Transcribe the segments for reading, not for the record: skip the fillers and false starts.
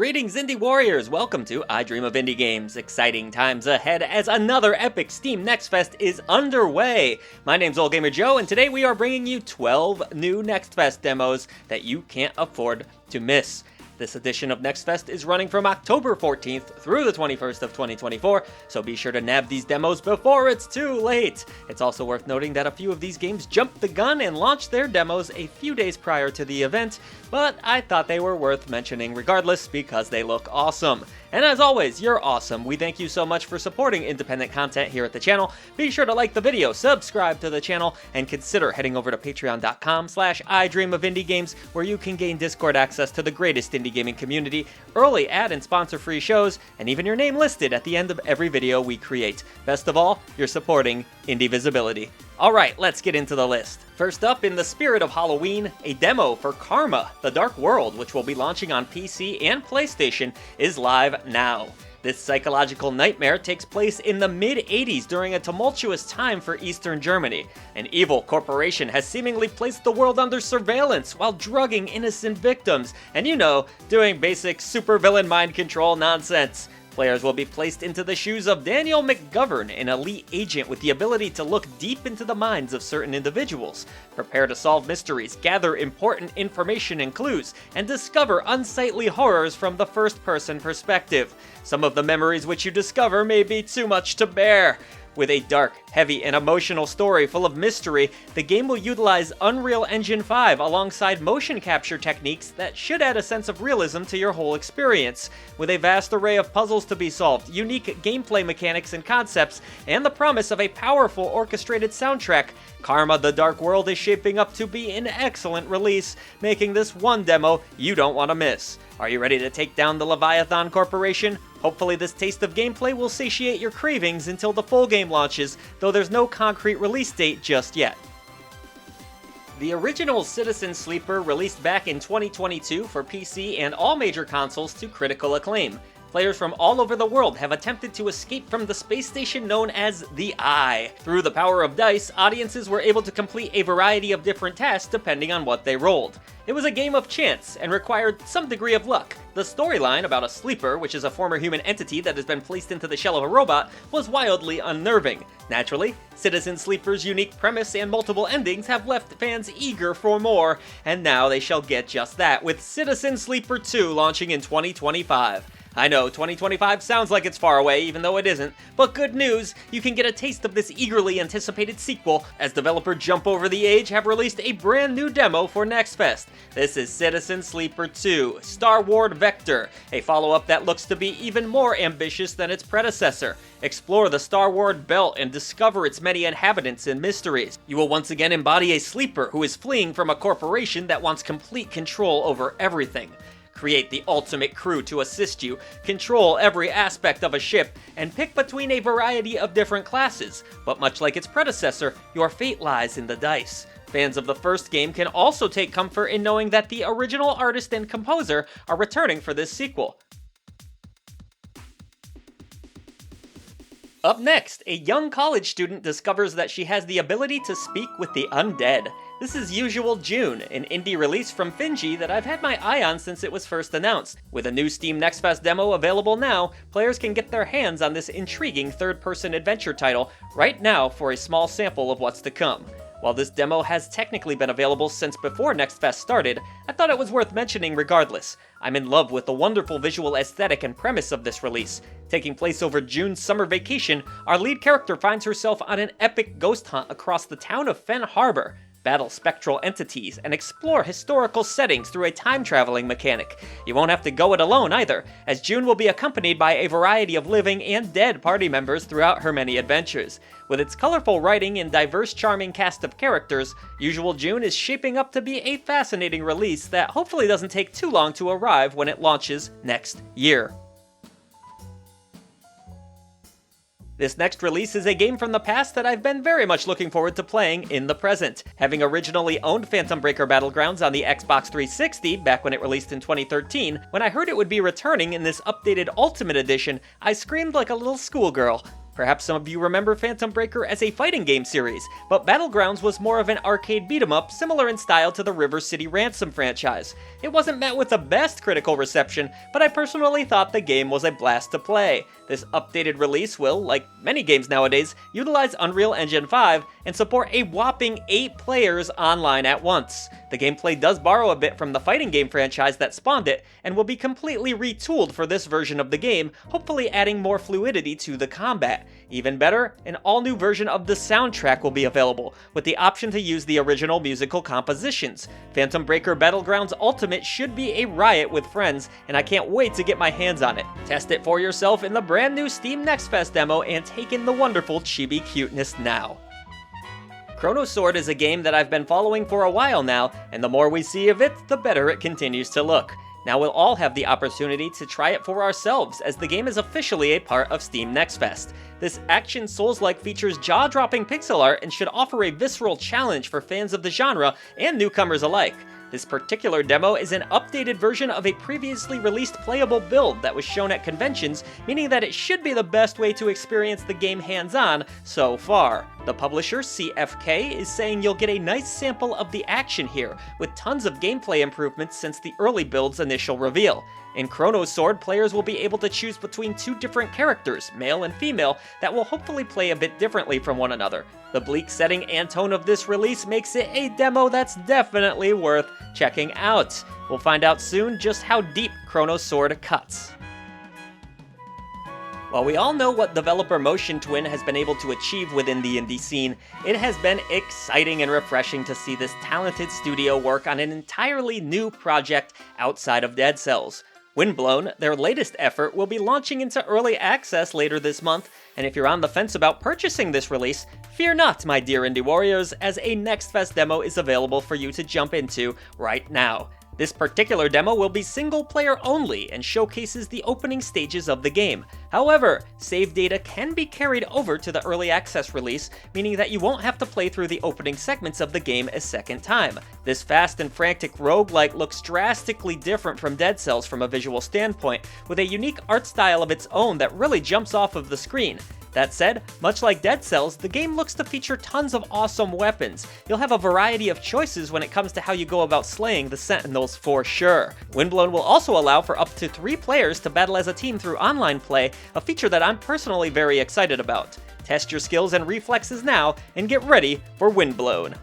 Greetings, Indie Warriors! Welcome to I Dream of Indie Games. Exciting times ahead as another epic Steam Next Fest is underway. My name's Old Gamer Joe, and today we are bringing you 12 new Next Fest demos that you can't afford to miss. This edition of Next Fest is running from October 14th through the 21st of 2024, so be sure to nab these demos before it's too late. It's also worth noting that a few of these games jumped the gun and launched their demos a few days prior to the event, but I thought they were worth mentioning regardless because they look awesome. And as always, you're awesome. We thank you so much for supporting independent content here at the channel. Be sure to like the video, subscribe to the channel, and consider heading over to patreon.com/idreamofindiegames, where you can gain Discord access to the greatest indie gaming community, early ad and sponsor-free shows, and even your name listed at the end of every video we create. Best of all, you're supporting indie visibility. Alright, let's get into the list. First up, in the spirit of Halloween, a demo for Karma, The Dark World, which will be launching on PC and PlayStation, is live now. This psychological nightmare takes place in the mid-80s during a tumultuous time for Eastern Germany. An evil corporation has seemingly placed the world under surveillance while drugging innocent victims, and doing basic supervillain mind control nonsense. Players will be placed into the shoes of Daniel McGovern, an elite agent with the ability to look deep into the minds of certain individuals. Prepare to solve mysteries, gather important information and clues, and discover unsightly horrors from the first-person perspective. Some of the memories which you discover may be too much to bear. With a dark, heavy, and emotional story full of mystery, the game will utilize Unreal Engine 5 alongside motion capture techniques that should add a sense of realism to your whole experience. With a vast array of puzzles to be solved, unique gameplay mechanics and concepts, and the promise of a powerful orchestrated soundtrack, Karma the Dark World is shaping up to be an excellent release, making this one demo you don't want to miss. Are you ready to take down the Leviathan Corporation? Hopefully this taste of gameplay will satiate your cravings until the full game launches, though there's no concrete release date just yet. The original Citizen Sleeper released back in 2022 for PC and all major consoles to critical acclaim. Players from all over the world have attempted to escape from the space station known as the Eye. Through the power of dice, audiences were able to complete a variety of different tasks depending on what they rolled. It was a game of chance and required some degree of luck. The storyline about a sleeper, which is a former human entity that has been placed into the shell of a robot, was wildly unnerving. Naturally, Citizen Sleeper's unique premise and multiple endings have left fans eager for more, and now they shall get just that with Citizen Sleeper 2 launching in 2025. I know, 2025 sounds like it's far away, even though it isn't, but good news, you can get a taste of this eagerly anticipated sequel, as developer Jump Over the Age have released a brand new demo for Next Fest. This is Citizen Sleeper 2, Starward Vector, a follow-up that looks to be even more ambitious than its predecessor. Explore the Starward Belt and discover its many inhabitants and mysteries. You will once again embody a sleeper who is fleeing from a corporation that wants complete control over everything. Create the ultimate crew to assist you, control every aspect of a ship, and pick between a variety of different classes. But much like its predecessor, your fate lies in the dice. Fans of the first game can also take comfort in knowing that the original artist and composer are returning for this sequel. Up next, a young college student discovers that she has the ability to speak with the undead. This is Usual June, an indie release from Finji that I've had my eye on since it was first announced. With a new Steam Next Fest demo available now, players can get their hands on this intriguing third-person adventure title right now for a small sample of what's to come. While this demo has technically been available since before Next Fest started, I thought it was worth mentioning regardless. I'm in love with the wonderful visual aesthetic and premise of this release. Taking place over June's summer vacation, our lead character finds herself on an epic ghost hunt across the town of Fen Harbor. Battle spectral entities, and explore historical settings through a time-traveling mechanic. You won't have to go it alone either, as June will be accompanied by a variety of living and dead party members throughout her many adventures. With its colorful writing and diverse charming cast of characters, Usual June is shaping up to be a fascinating release that hopefully doesn't take too long to arrive when it launches next year. This next release is a game from the past that I've been very much looking forward to playing in the present. Having originally owned Phantom Breaker Battlegrounds on the Xbox 360 back when it released in 2013, when I heard it would be returning in this updated Ultimate Edition, I screamed like a little schoolgirl. Perhaps some of you remember Phantom Breaker as a fighting game series, but Battlegrounds was more of an arcade beat-em-up similar in style to the River City Ransom franchise. It wasn't met with the best critical reception, but I personally thought the game was a blast to play. This updated release will, like many games nowadays, utilize Unreal Engine 5 and support a whopping 8 players online at once. The gameplay does borrow a bit from the fighting game franchise that spawned it, and will be completely retooled for this version of the game, hopefully adding more fluidity to the combat. Even better, an all-new version of the soundtrack will be available, with the option to use the original musical compositions. Phantom Breaker Battlegrounds Ultimate should be a riot with friends, and I can't wait to get my hands on it. Test it for yourself in the brand new Steam Next Fest demo and take in the wonderful chibi cuteness now. Chrono Sword is a game that I've been following for a while now, and the more we see of it, the better it continues to look. Now we'll all have the opportunity to try it for ourselves, as the game is officially a part of Steam Next Fest. This action Souls-like features jaw-dropping pixel art and should offer a visceral challenge for fans of the genre and newcomers alike. This particular demo is an updated version of a previously released playable build that was shown at conventions, meaning that it should be the best way to experience the game hands-on so far. The publisher, CFK, is saying you'll get a nice sample of the action here, with tons of gameplay improvements since the early build's initial reveal. In Chrono Sword, players will be able to choose between 2 different characters, male and female, that will hopefully play a bit differently from one another. The bleak setting and tone of this release makes it a demo that's definitely worth checking out. We'll find out soon just how deep Chrono Sword cuts. While we all know what developer Motion Twin has been able to achieve within the indie scene, it has been exciting and refreshing to see this talented studio work on an entirely new project outside of Dead Cells. Windblown, their latest effort, will be launching into early access later this month, and if you're on the fence about purchasing this release, fear not, my dear indie warriors, as a Next Fest demo is available for you to jump into right now. This particular demo will be single-player only and showcases the opening stages of the game. However, save data can be carried over to the early access release, meaning that you won't have to play through the opening segments of the game a second time. This fast and frantic roguelike looks drastically different from Dead Cells from a visual standpoint, with a unique art style of its own that really jumps off of the screen. That said, much like Dead Cells, the game looks to feature tons of awesome weapons. You'll have a variety of choices when it comes to how you go about slaying the Sentinels for sure. Windblown will also allow for up to 3 players to battle as a team through online play, a feature that I'm personally very excited about. Test your skills and reflexes now, and get ready for Windblown.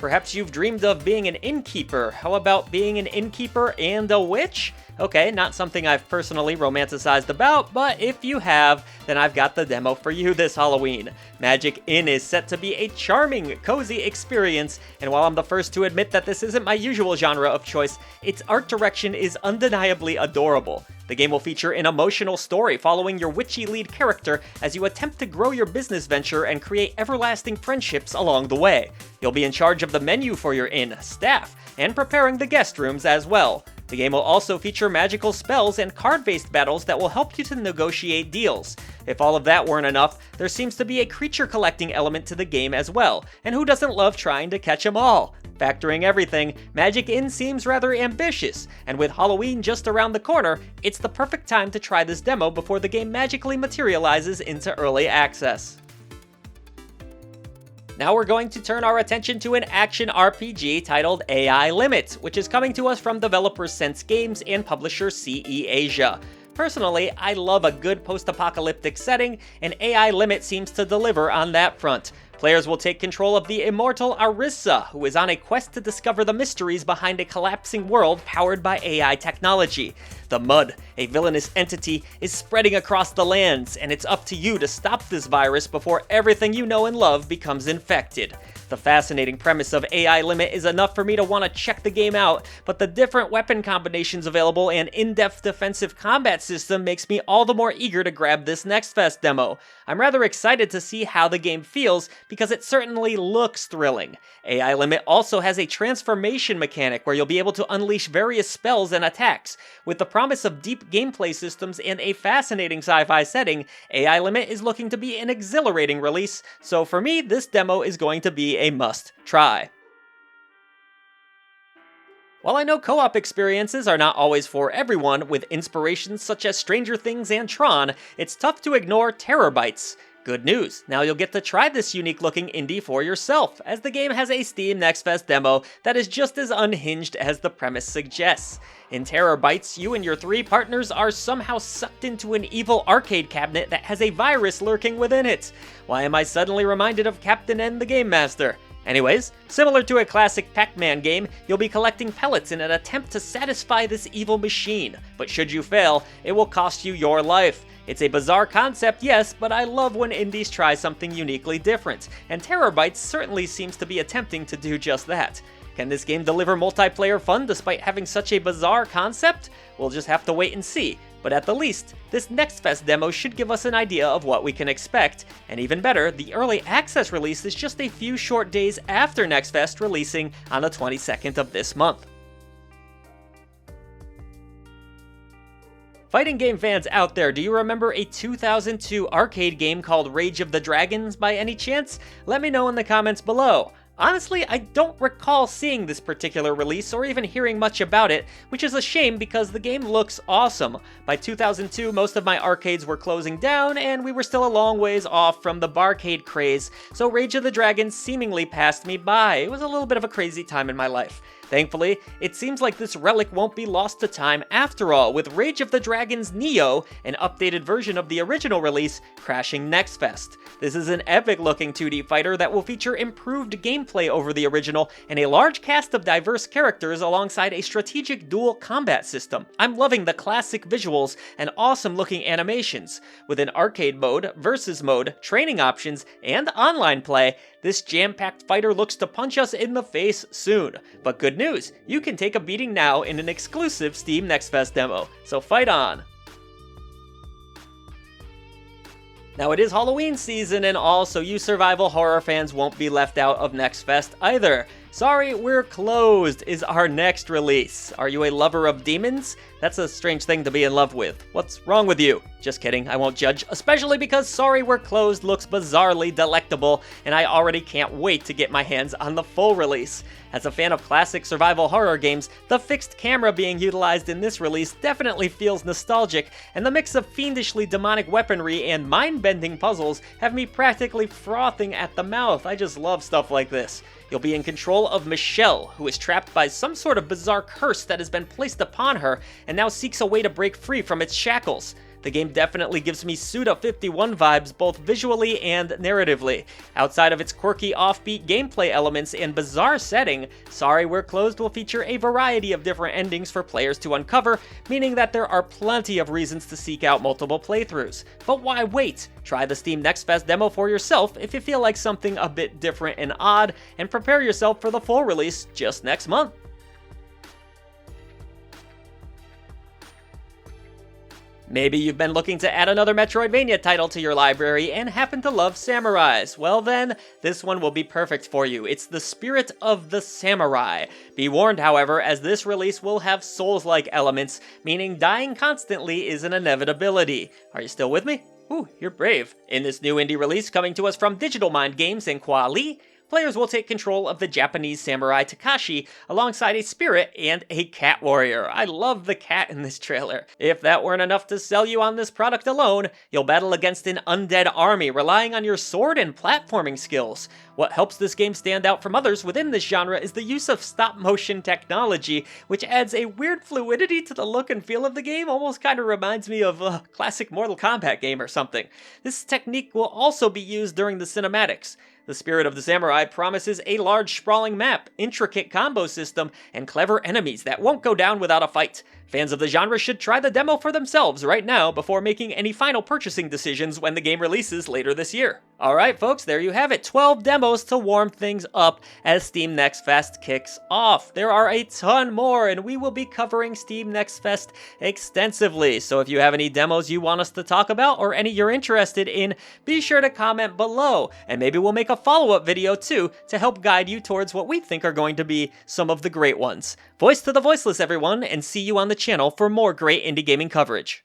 Perhaps you've dreamed of being an innkeeper. How about being an innkeeper and a witch? Okay, not something I've personally romanticized about, but if you have, then I've got the demo for you this Halloween. Magic Inn is set to be a charming, cozy experience, and while I'm the first to admit that this isn't my usual genre of choice, its art direction is undeniably adorable. The game will feature an emotional story following your witchy lead character as you attempt to grow your business venture and create everlasting friendships along the way. You'll be in charge of the menu for your inn, staff, and preparing the guest rooms as well. The game will also feature magical spells and card-based battles that will help you to negotiate deals. If all of that weren't enough, there seems to be a creature collecting element to the game as well, and who doesn't love trying to catch 'em all? Factoring everything, Magic Inn seems rather ambitious, and with Halloween just around the corner, it's the perfect time to try this demo before the game magically materializes into early access. Now we're going to turn our attention to an action RPG titled AI Limit, which is coming to us from developer Sense Games and publisher CE Asia. Personally, I love a good post-apocalyptic setting, and AI Limit seems to deliver on that front. Players will take control of the immortal Arissa, who is on a quest to discover the mysteries behind a collapsing world powered by AI technology. The Mud, a villainous entity, is spreading across the lands, and it's up to you to stop this virus before everything you know and love becomes infected. The fascinating premise of AI Limit is enough for me to want to check the game out, but the different weapon combinations available and in-depth defensive combat system makes me all the more eager to grab this Next Fest demo. I'm rather excited to see how the game feels, because it certainly looks thrilling. AI Limit also has a transformation mechanic where you'll be able to unleash various spells and attacks. With the promise of deep gameplay systems and a fascinating sci-fi setting, AI Limit is looking to be an exhilarating release, so for me, this demo is going to be a must-try. While I know co-op experiences are not always for everyone, with inspirations such as Stranger Things and Tron, it's tough to ignore Terrorbytes. Good news, now you'll get to try this unique looking indie for yourself, as the game has a Steam Next Fest demo that is just as unhinged as the premise suggests. In Terrorbytes, you and your 3 partners are somehow sucked into an evil arcade cabinet that has a virus lurking within it. Why am I suddenly reminded of Captain N the Game Master? Anyways, similar to a classic Pac-Man game, you'll be collecting pellets in an attempt to satisfy this evil machine, but should you fail, it will cost you your life. It's a bizarre concept, yes, but I love when indies try something uniquely different, and Terrorbytes certainly seems to be attempting to do just that. Can this game deliver multiplayer fun despite having such a bizarre concept? We'll just have to wait and see, but at the least, this Next Fest demo should give us an idea of what we can expect, and even better, the early access release is just a few short days after Next Fest, releasing on the 22nd of this month. Fighting game fans out there, do you remember a 2002 arcade game called Rage of the Dragons by any chance? Let me know in the comments below. Honestly, I don't recall seeing this particular release or even hearing much about it, which is a shame because the game looks awesome. By 2002, most of my arcades were closing down, and we were still a long ways off from the barcade craze, so Rage of the Dragons seemingly passed me by. It was a little bit of a crazy time in my life. Thankfully, it seems like this relic won't be lost to time after all, with Rage of the Dragons Neo, an updated version of the original release, crashing Next Fest. This is an epic-looking 2D fighter that will feature improved gameplay over the original and a large cast of diverse characters alongside a strategic dual combat system. I'm loving the classic visuals and awesome-looking animations. With an arcade mode, versus mode, training options, and online play, this jam-packed fighter looks to punch us in the face soon. But good news, you can take a beating now in an exclusive Steam Next Fest demo, so fight on! Now it is Halloween season and all, so you survival horror fans won't be left out of Next Fest either. Sorry, We're Closed is our next release. Are you a lover of demons? That's a strange thing to be in love with. What's wrong with you? Just kidding, I won't judge, especially because Sorry We're Closed looks bizarrely delectable, and I already can't wait to get my hands on the full release. As a fan of classic survival horror games, the fixed camera being utilized in this release definitely feels nostalgic, and the mix of fiendishly demonic weaponry and mind-bending puzzles have me practically frothing at the mouth. I just love stuff like this. You'll be in control of Michelle, who is trapped by some sort of bizarre curse that has been placed upon her and now seeks a way to break free from its shackles. The game definitely gives me Suda 51 vibes both visually and narratively. Outside of its quirky offbeat gameplay elements and bizarre setting, Sorry We're Closed will feature a variety of different endings for players to uncover, meaning that there are plenty of reasons to seek out multiple playthroughs. But why wait? Try the Steam Next Fest demo for yourself if you feel like something a bit different and odd, and prepare yourself for the full release just next month. Maybe you've been looking to add another Metroidvania title to your library and happen to love samurais. Well then, this one will be perfect for you. It's the Spirit of the Samurai. Be warned, however, as this release will have Souls-like elements, meaning dying constantly is an inevitability. Are you still with me? Ooh, you're brave. In this new indie release coming to us from Digital Mind Games and Kuali, players will take control of the Japanese samurai Takashi alongside a spirit and a cat warrior. I love the cat in this trailer. If that weren't enough to sell you on this product alone, you'll battle against an undead army relying on your sword and platforming skills. What helps this game stand out from others within this genre is the use of stop-motion technology, which adds a weird fluidity to the look and feel of the game. Almost kind of reminds me of a classic Mortal Kombat game or something. This technique will also be used during the cinematics. The Spirit of the Samurai promises a large sprawling map, intricate combo system, and clever enemies that won't go down without a fight. Fans of the genre should try the demo for themselves right now before making any final purchasing decisions when the game releases later this year. Alright folks, there you have it, 12 demos to warm things up as Steam Next Fest kicks off. There are a ton more, and we will be covering Steam Next Fest extensively, so if you have any demos you want us to talk about or any you're interested in, be sure to comment below, and maybe we'll make a follow-up video too to help guide you towards what we think are going to be some of the great ones. Voice to the voiceless, everyone, and see you on the channel for more great indie gaming coverage.